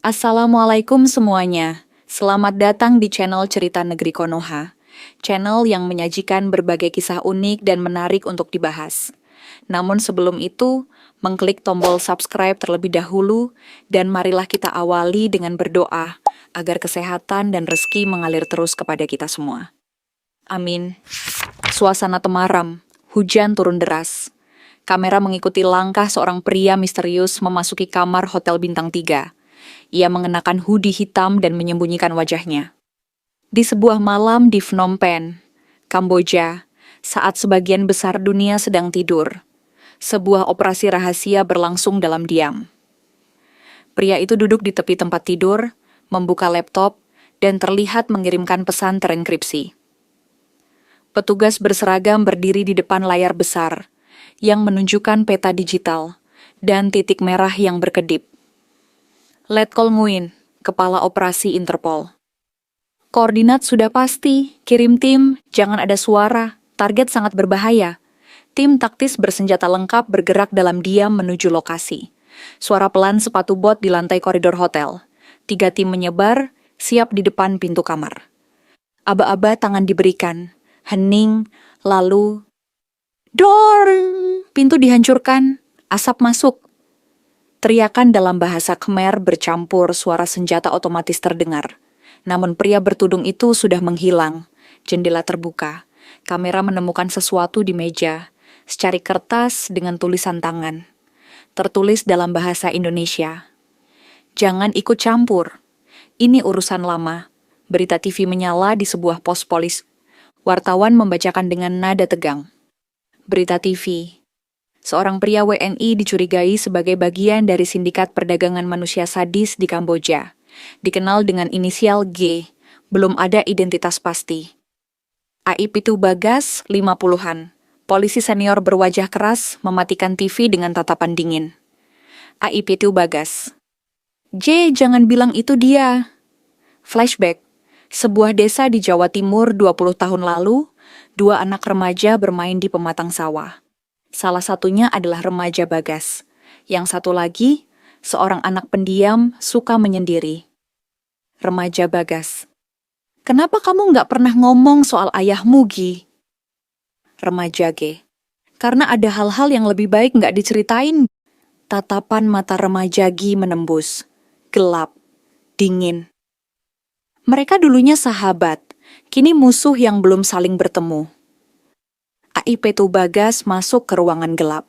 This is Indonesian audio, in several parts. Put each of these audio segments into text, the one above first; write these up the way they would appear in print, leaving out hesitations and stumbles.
Assalamualaikum semuanya. Selamat datang di channel Cerita Negeri Konoha, channel yang menyajikan berbagai kisah unik dan menarik untuk dibahas. Namun sebelum itu, mengklik tombol subscribe terlebih dahulu dan marilah kita awali dengan berdoa agar kesehatan dan rezeki mengalir terus kepada kita semua. Amin. Suasana temaram, hujan turun deras. Kamera mengikuti langkah seorang pria misterius memasuki kamar hotel bintang 3. Ia mengenakan hoodie hitam dan menyembunyikan wajahnya. Di sebuah malam di Phnom Penh, Kamboja, saat sebagian besar dunia sedang tidur, sebuah operasi rahasia berlangsung dalam diam. Pria itu duduk di tepi tempat tidur, membuka laptop, dan terlihat mengirimkan pesan terenkripsi. Petugas berseragam berdiri di depan layar besar, yang menunjukkan peta digital, dan titik merah yang berkedip. Letkol Nguyen, Kepala Operasi Interpol. Koordinat sudah pasti, kirim tim, jangan ada suara, target sangat berbahaya. Tim taktis bersenjata lengkap bergerak dalam diam menuju lokasi. Suara pelan sepatu bot di lantai koridor hotel. 3 tim menyebar, siap di depan pintu kamar. Aba-aba tangan diberikan, hening, lalu... Dor! Pintu dihancurkan, asap masuk. Teriakan dalam bahasa Khmer bercampur suara senjata otomatis terdengar. Namun pria bertudung itu sudah menghilang. Jendela terbuka. Kamera menemukan sesuatu di meja. Secari kertas dengan tulisan tangan. Tertulis dalam bahasa Indonesia. Jangan ikut campur. Ini urusan lama. Berita TV menyala di sebuah pos polis. Wartawan membacakan dengan nada tegang. Berita TV. Seorang pria WNI dicurigai sebagai bagian dari sindikat perdagangan manusia sadis di Kamboja. Dikenal dengan inisial G, belum ada identitas pasti. Aipitu Bagas, 50-an. Polisi senior berwajah keras mematikan TV dengan tatapan dingin. Aipitu Bagas. J, jangan bilang itu dia. Flashback. Sebuah desa di Jawa Timur 20 tahun lalu, 2 anak remaja bermain di pematang sawah. Salah satunya adalah remaja Bagas. Yang satu lagi, seorang anak pendiam suka menyendiri. Remaja Bagas. Kenapa kamu nggak pernah ngomong soal ayahmu, Gi? Remaja G. Karena ada hal-hal yang lebih baik nggak diceritain. Tatapan mata remaja Gi menembus. Gelap. Dingin. Mereka dulunya sahabat, kini musuh yang belum saling bertemu. Aipitu Bagas masuk ke ruangan gelap.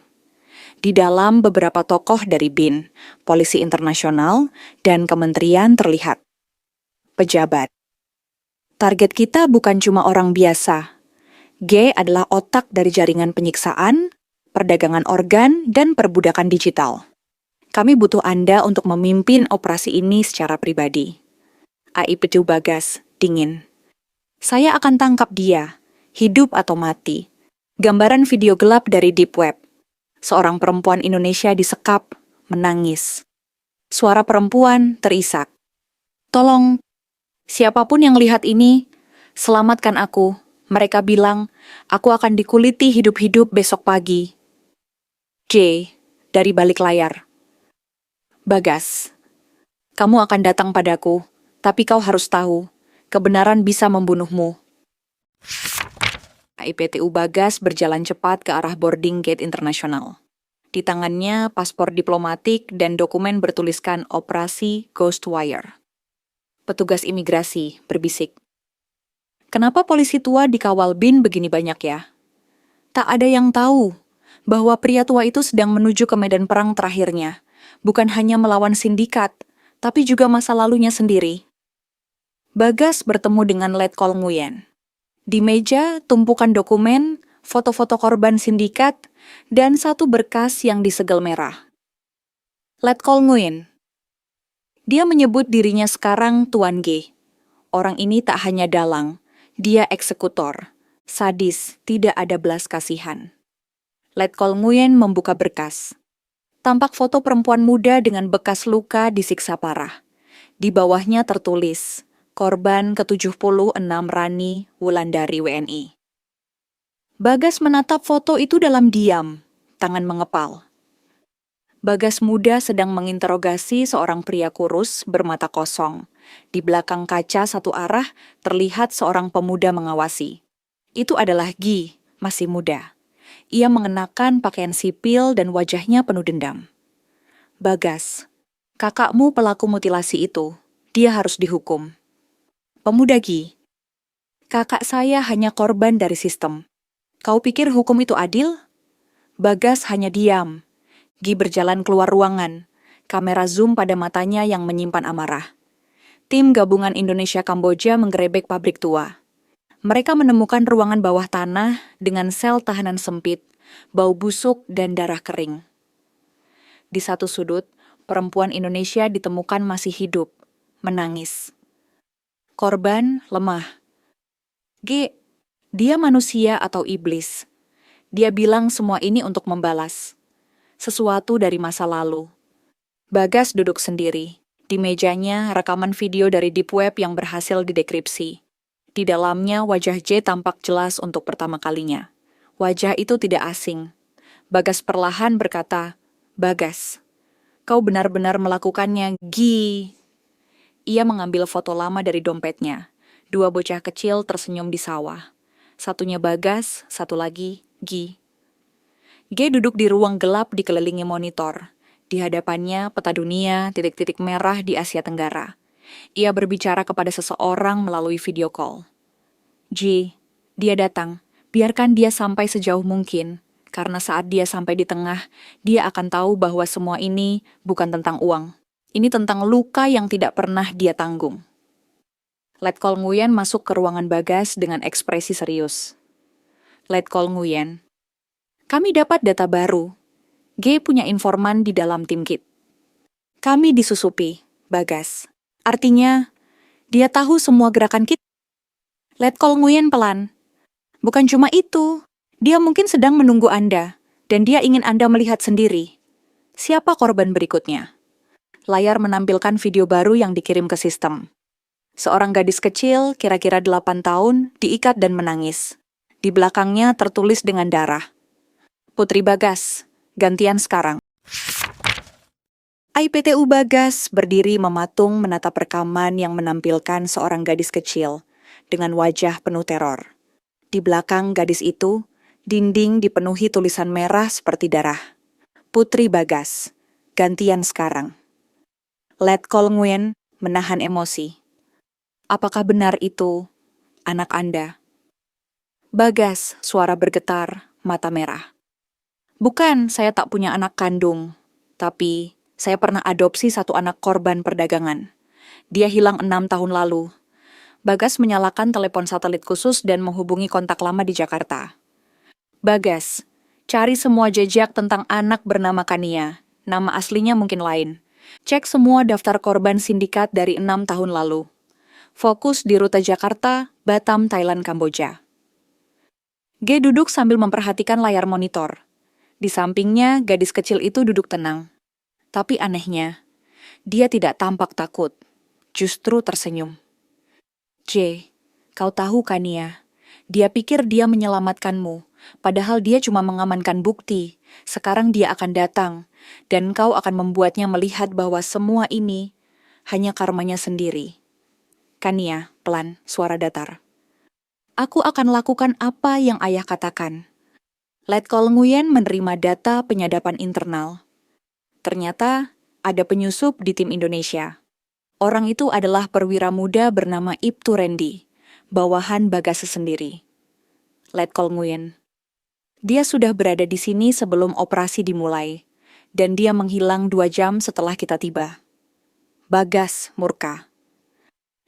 Di dalam beberapa tokoh dari BIN, Polisi Internasional, dan Kementerian terlihat. Pejabat. Target kita bukan cuma orang biasa. G adalah otak dari jaringan penyiksaan, perdagangan organ, dan perbudakan digital. Kami butuh Anda untuk memimpin operasi ini secara pribadi. Aipitu Bagas, dingin. Saya akan tangkap dia, hidup atau mati. Gambaran video gelap dari Deep Web. Seorang perempuan Indonesia disekap, menangis. Suara perempuan terisak. Tolong, siapapun yang lihat ini, selamatkan aku. Mereka bilang, aku akan dikuliti hidup-hidup besok pagi. J, dari balik layar. Bagas, kamu akan datang padaku, tapi kau harus tahu, kebenaran bisa membunuhmu. Aipitu Bagas berjalan cepat ke arah boarding gate internasional. Di tangannya paspor diplomatik dan dokumen bertuliskan Operasi Ghostwire. Petugas imigrasi berbisik. Kenapa polisi tua dikawal BIN begini banyak ya? Tak ada yang tahu bahwa pria tua itu sedang menuju ke medan perang terakhirnya. Bukan hanya melawan sindikat, tapi juga masa lalunya sendiri. Bagas bertemu dengan Letkol Nguyen. Di meja, tumpukan dokumen, foto-foto korban sindikat, dan 1 berkas yang disegel merah. Letkol Nguyen. Dia menyebut dirinya sekarang Tuan G. Orang ini tak hanya dalang, dia eksekutor. Sadis, tidak ada belas kasihan. Letkol Nguyen membuka berkas. Tampak foto perempuan muda dengan bekas luka disiksa parah. Di bawahnya tertulis, korban ke-76 Rani Wulandari WNI. Bagas menatap foto itu dalam diam, tangan mengepal. Bagas muda sedang menginterogasi seorang pria kurus bermata kosong. Di belakang kaca satu arah, terlihat seorang pemuda mengawasi. Itu adalah Gi, masih muda. Ia mengenakan pakaian sipil dan wajahnya penuh dendam. Bagas, kakakmu pelaku mutilasi itu. Dia harus dihukum. Pemuda Gi, kakak saya hanya korban dari sistem. Kau pikir hukum itu adil? Bagas hanya diam. Gi berjalan keluar ruangan. Kamera zoom pada matanya yang menyimpan amarah. Tim gabungan Indonesia-Kamboja menggerebek pabrik tua. Mereka menemukan ruangan bawah tanah dengan sel tahanan sempit, bau busuk dan darah kering. Di satu sudut, perempuan Indonesia ditemukan masih hidup, menangis. Korban lemah. G, dia manusia atau iblis. Dia bilang semua ini untuk membalas sesuatu dari masa lalu. Bagas duduk sendiri. Di mejanya, rekaman video dari Deep Web yang berhasil didekripsi. Di dalamnya, wajah J tampak jelas untuk pertama kalinya. Wajah itu tidak asing. Bagas perlahan berkata, "Bagas, kau benar-benar melakukannya, Gi." Ia mengambil foto lama dari dompetnya. Dua bocah kecil tersenyum di sawah. Satunya Bagas, satu lagi Gi. G duduk di ruang gelap dikelilingi monitor. Di hadapannya peta dunia, titik-titik merah di Asia Tenggara. Ia berbicara kepada seseorang melalui video call. G, dia datang. Biarkan dia sampai sejauh mungkin. Karena saat dia sampai di tengah, dia akan tahu bahwa semua ini bukan tentang uang. Ini tentang luka yang tidak pernah dia tanggung. Letkol Nguyen masuk ke ruangan Bagas dengan ekspresi serius. Letkol Nguyen, kami dapat data baru. G punya informan di dalam tim KIT. Kami disusupi, Bagas. Artinya, dia tahu semua gerakan KIT. Letkol Nguyen pelan. Bukan cuma itu, dia mungkin sedang menunggu Anda, dan dia ingin Anda melihat sendiri. Siapa korban berikutnya? Layar menampilkan video baru yang dikirim ke sistem. Seorang gadis kecil, kira-kira 8 tahun, diikat dan menangis. Di belakangnya tertulis dengan darah. Putri Bagas, gantian sekarang. IPTU Bagas berdiri mematung menatap rekaman yang menampilkan seorang gadis kecil dengan wajah penuh teror. Di belakang gadis itu, dinding dipenuhi tulisan merah seperti darah. Putri Bagas, gantian sekarang. Letkol Nguyen menahan emosi. Apakah benar itu anak Anda? Bagas, suara bergetar, mata merah. Bukan, saya tak punya anak kandung. Tapi, saya pernah adopsi satu anak korban perdagangan. Dia hilang 6 tahun lalu. Bagas menyalakan telepon satelit khusus dan menghubungi kontak lama di Jakarta. Bagas, cari semua jejak tentang anak bernama Kania. Nama aslinya mungkin lain. Cek semua daftar korban sindikat dari 6 tahun lalu. Fokus di rute Jakarta, Batam, Thailand, Kamboja. G duduk sambil memperhatikan layar monitor. Di sampingnya, gadis kecil itu duduk tenang. Tapi anehnya, dia tidak tampak takut, justru tersenyum. J, kau tahu Kania, dia pikir dia menyelamatkanmu, padahal dia cuma mengamankan bukti. Sekarang dia akan datang, dan kau akan membuatnya melihat bahwa semua ini hanya karmanya sendiri. Kania, pelan, suara datar. Aku akan lakukan apa yang ayah katakan. Letkol Nguyen menerima data penyadapan internal. Ternyata ada penyusup di tim Indonesia. Orang itu adalah perwira muda bernama Ibtu Randy, bawahan Bagas sendiri. Letkol Nguyen. Dia sudah berada di sini sebelum operasi dimulai, dan dia menghilang 2 jam setelah kita tiba. Bagas murka.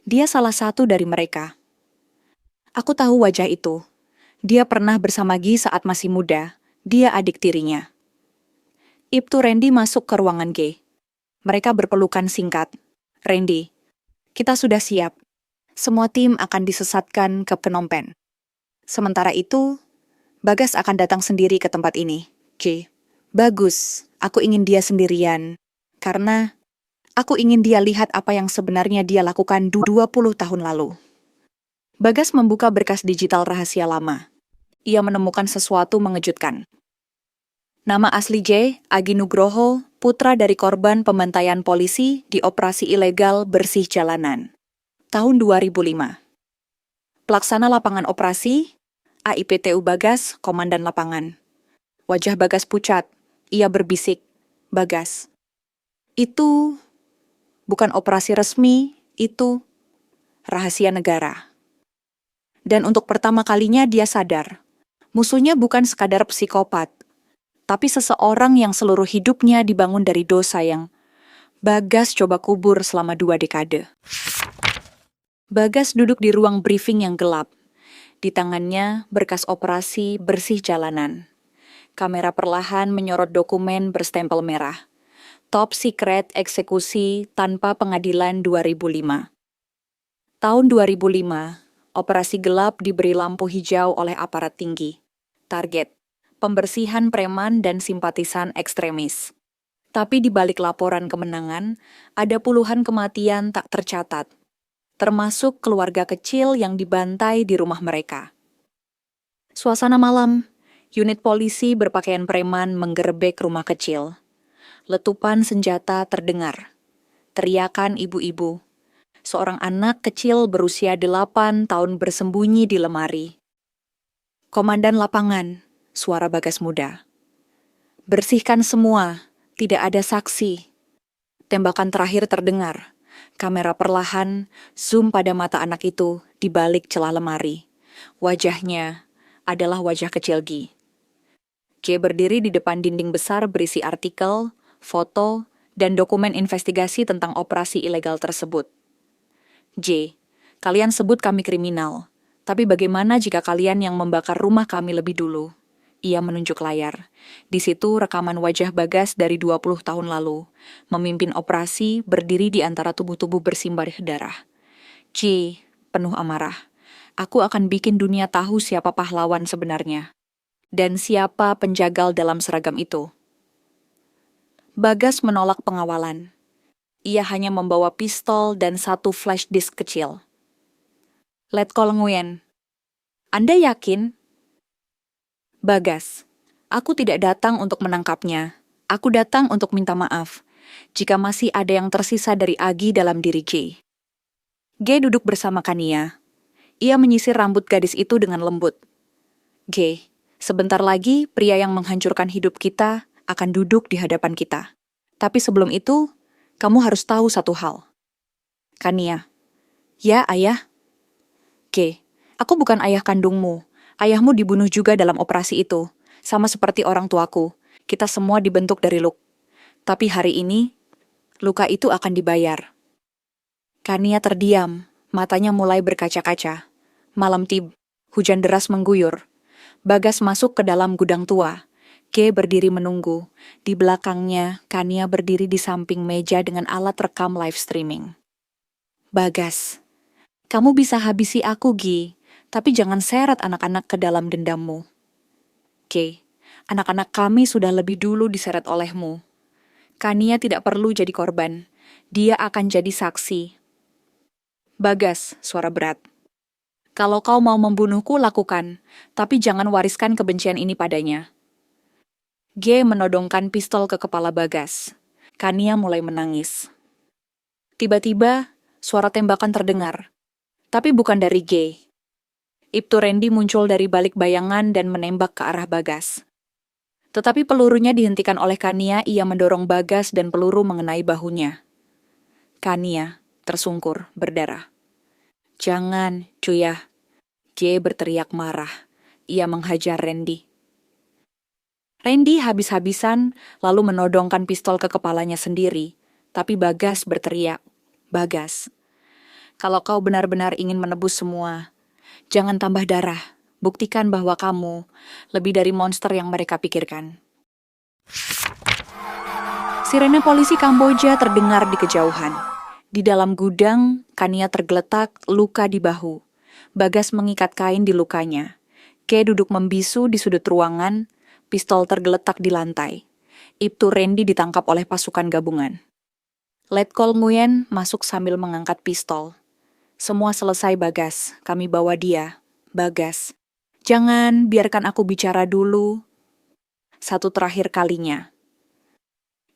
Dia salah satu dari mereka. Aku tahu wajah itu. Dia pernah bersama Gi saat masih muda. Dia adik tirinya. Ibtu Randy masuk ke ruangan G. Mereka berpelukan singkat. Randy, kita sudah siap. Semua tim akan disesatkan ke Phnom Penh. Sementara itu, Bagas akan datang sendiri ke tempat ini. G. Bagus, aku ingin dia sendirian. Karena aku ingin dia lihat apa yang sebenarnya dia lakukan 20 tahun lalu. Bagas membuka berkas digital rahasia lama. Ia menemukan sesuatu mengejutkan. Nama asli J. Agi Nugroho, putra dari korban pembantaian polisi di operasi ilegal bersih jalanan. Tahun 2005. Pelaksana lapangan operasi, AIPTU Bagas, Komandan Lapangan. Wajah Bagas pucat, ia berbisik, Bagas. Itu bukan operasi resmi, itu rahasia negara. Dan untuk pertama kalinya dia sadar, musuhnya bukan sekadar psikopat, tapi seseorang yang seluruh hidupnya dibangun dari dosa yang Bagas coba kubur selama 2 dekade. Bagas duduk di ruang briefing yang gelap. Di tangannya berkas operasi bersih jalanan. Kamera perlahan menyorot dokumen berstempel merah. Top Secret Eksekusi Tanpa Pengadilan 2005. Tahun 2005, operasi gelap diberi lampu hijau oleh aparat tinggi. Target, pembersihan preman dan simpatisan ekstremis. Tapi di balik laporan kemenangan, ada puluhan kematian tak tercatat, termasuk keluarga kecil yang dibantai di rumah mereka. Suasana malam, unit polisi berpakaian preman menggerebek rumah kecil. Letupan senjata terdengar. Teriakan ibu-ibu. Seorang anak kecil berusia 8 tahun bersembunyi di lemari. Komandan lapangan, suara Bagas muda. Bersihkan semua, tidak ada saksi. Tembakan terakhir terdengar. Kamera perlahan zoom pada mata anak itu di balik celah lemari. Wajahnya adalah wajah kecil Gi. G berdiri di depan dinding besar berisi artikel, foto, dan dokumen investigasi tentang operasi ilegal tersebut. J, kalian sebut kami kriminal, tapi bagaimana jika kalian yang membakar rumah kami lebih dulu? Ia menunjuk layar. Di situ rekaman wajah Bagas dari 20 tahun lalu, memimpin operasi berdiri di antara tubuh-tubuh bersimbah darah. J, penuh amarah. Aku akan bikin dunia tahu siapa pahlawan sebenarnya. Dan siapa penjagal dalam seragam itu. Bagas menolak pengawalan. Ia hanya membawa pistol dan 1 flash disk kecil. Letkol Nguyen, Anda yakin? Bagas, aku tidak datang untuk menangkapnya. Aku datang untuk minta maaf, jika masih ada yang tersisa dari Agi dalam diri G. G duduk bersama Kania. Ia menyisir rambut gadis itu dengan lembut. G, sebentar lagi pria yang menghancurkan hidup kita akan duduk di hadapan kita. Tapi sebelum itu, kamu harus tahu satu hal. Kania, ya ayah. G, aku bukan ayah kandungmu. Ayahmu dibunuh juga dalam operasi itu. Sama seperti orang tuaku. Kita semua dibentuk dari luka. Tapi hari ini, luka itu akan dibayar. Kania terdiam, matanya mulai berkaca-kaca. Malam tiba, hujan deras mengguyur. Bagas masuk ke dalam gudang tua. G berdiri menunggu. Di belakangnya, Kania berdiri di samping meja dengan alat rekam live streaming. Bagas, kamu bisa habisi aku, Gi, tapi jangan seret anak-anak ke dalam dendammu. G, anak-anak kami sudah lebih dulu diseret olehmu. Kania tidak perlu jadi korban. Dia akan jadi saksi. Bagas, suara berat. Kalau kau mau membunuhku, lakukan. Tapi jangan wariskan kebencian ini padanya. G menodongkan pistol ke kepala Bagas. Kania mulai menangis. Tiba-tiba, suara tembakan terdengar. Tapi bukan dari G. Ibtu Randy muncul dari balik bayangan dan menembak ke arah Bagas. Tetapi pelurunya dihentikan oleh Kania, ia mendorong Bagas dan peluru mengenai bahunya. Kania tersungkur, berdarah. Jangan, Cuyah. G berteriak marah. Ia menghajar Randy. Randy habis-habisan lalu menodongkan pistol ke kepalanya sendiri. Tapi Bagas berteriak, Bagas, kalau kau benar-benar ingin menebus semua, jangan tambah darah. Buktikan bahwa kamu lebih dari monster yang mereka pikirkan. Sirene polisi Kamboja terdengar di kejauhan. Di dalam gudang, Kania tergeletak, luka di bahu. Bagas mengikat kain di lukanya. G duduk membisu di sudut ruangan, pistol tergeletak di lantai. Ibtu Randy ditangkap oleh pasukan gabungan. Letkol Nguyen masuk sambil mengangkat pistol. Semua selesai, Bagas. Kami bawa dia. Bagas, jangan, biarkan aku bicara dulu. satu terakhir kalinya.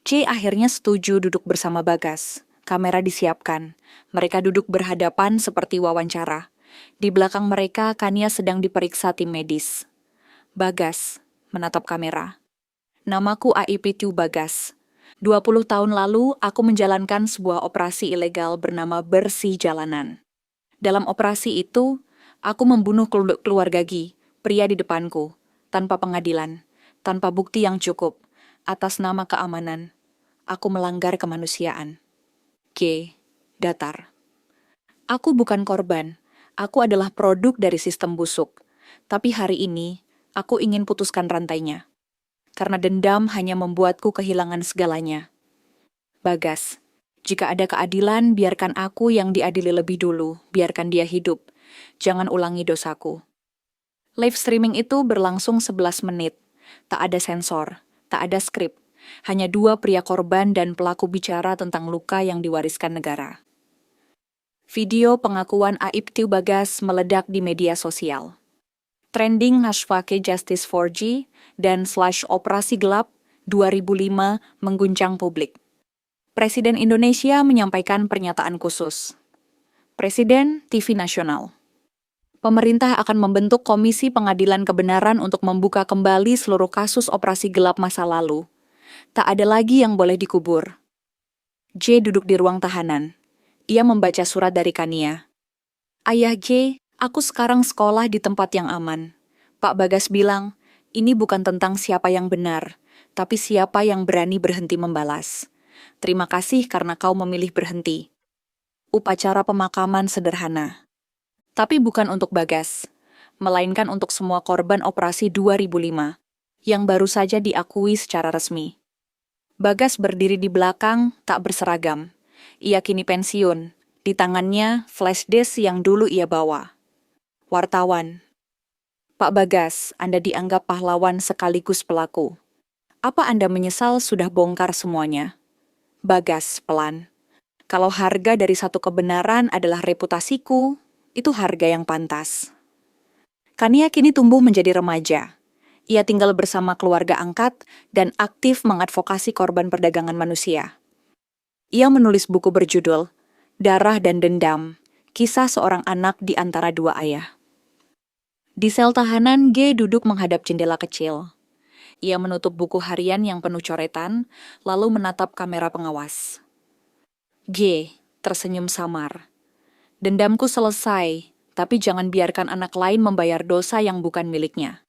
C akhirnya setuju duduk bersama Bagas. Kamera disiapkan. Mereka duduk berhadapan seperti wawancara. Di belakang mereka, Kania sedang diperiksa tim medis. Bagas menatap kamera. Namaku AIPTU Bagas. 20 tahun lalu, aku menjalankan sebuah operasi ilegal bernama Bersih Jalanan. Dalam operasi itu, aku membunuh keluarga Gi, pria di depanku, tanpa pengadilan, tanpa bukti yang cukup, atas nama keamanan. Aku melanggar kemanusiaan. G. Datar. Aku bukan korban. Aku adalah produk dari sistem busuk. Tapi hari ini, aku ingin putuskan rantainya. Karena dendam hanya membuatku kehilangan segalanya. Bagas, jika ada keadilan, biarkan aku yang diadili lebih dulu. Biarkan dia hidup. Jangan ulangi dosaku. Live streaming itu berlangsung 11 menit. Tak ada sensor, tak ada skrip. Hanya dua pria korban dan pelaku bicara tentang luka yang diwariskan negara. Video pengakuan AIPTU Bagas meledak di media sosial. Trending hashtag Justice 4G dan /operasi gelap 2005 mengguncang publik. Presiden Indonesia menyampaikan pernyataan khusus. Presiden TV Nasional. Pemerintah akan membentuk Komisi Pengadilan Kebenaran untuk membuka kembali seluruh kasus operasi gelap masa lalu. Tak ada lagi yang boleh dikubur. J duduk di ruang tahanan. Ia membaca surat dari Kania. Ayah J, aku sekarang sekolah di tempat yang aman. Pak Bagas bilang, ini bukan tentang siapa yang benar, tapi siapa yang berani berhenti membalas. Terima kasih karena kau memilih berhenti. Upacara pemakaman sederhana. Tapi bukan untuk Bagas, melainkan untuk semua korban operasi 2005, yang baru saja diakui secara resmi. Bagas berdiri di belakang, tak berseragam. Ia kini pensiun. Di tangannya, flash disk yang dulu ia bawa. Wartawan. Pak Bagas, Anda dianggap pahlawan sekaligus pelaku. Apa Anda menyesal sudah bongkar semuanya? Bagas, pelan. Kalau harga dari satu kebenaran adalah reputasiku, itu harga yang pantas. Kania kini tumbuh menjadi remaja. Ia tinggal bersama keluarga angkat dan aktif mengadvokasi korban perdagangan manusia. Ia menulis buku berjudul Darah dan Dendam, Kisah Seorang Anak di Antara Dua Ayah. Di sel tahanan, G duduk menghadap jendela kecil. Ia menutup buku harian yang penuh coretan, lalu menatap kamera pengawas. G tersenyum samar. Dendamku selesai, tapi jangan biarkan anak lain membayar dosa yang bukan miliknya.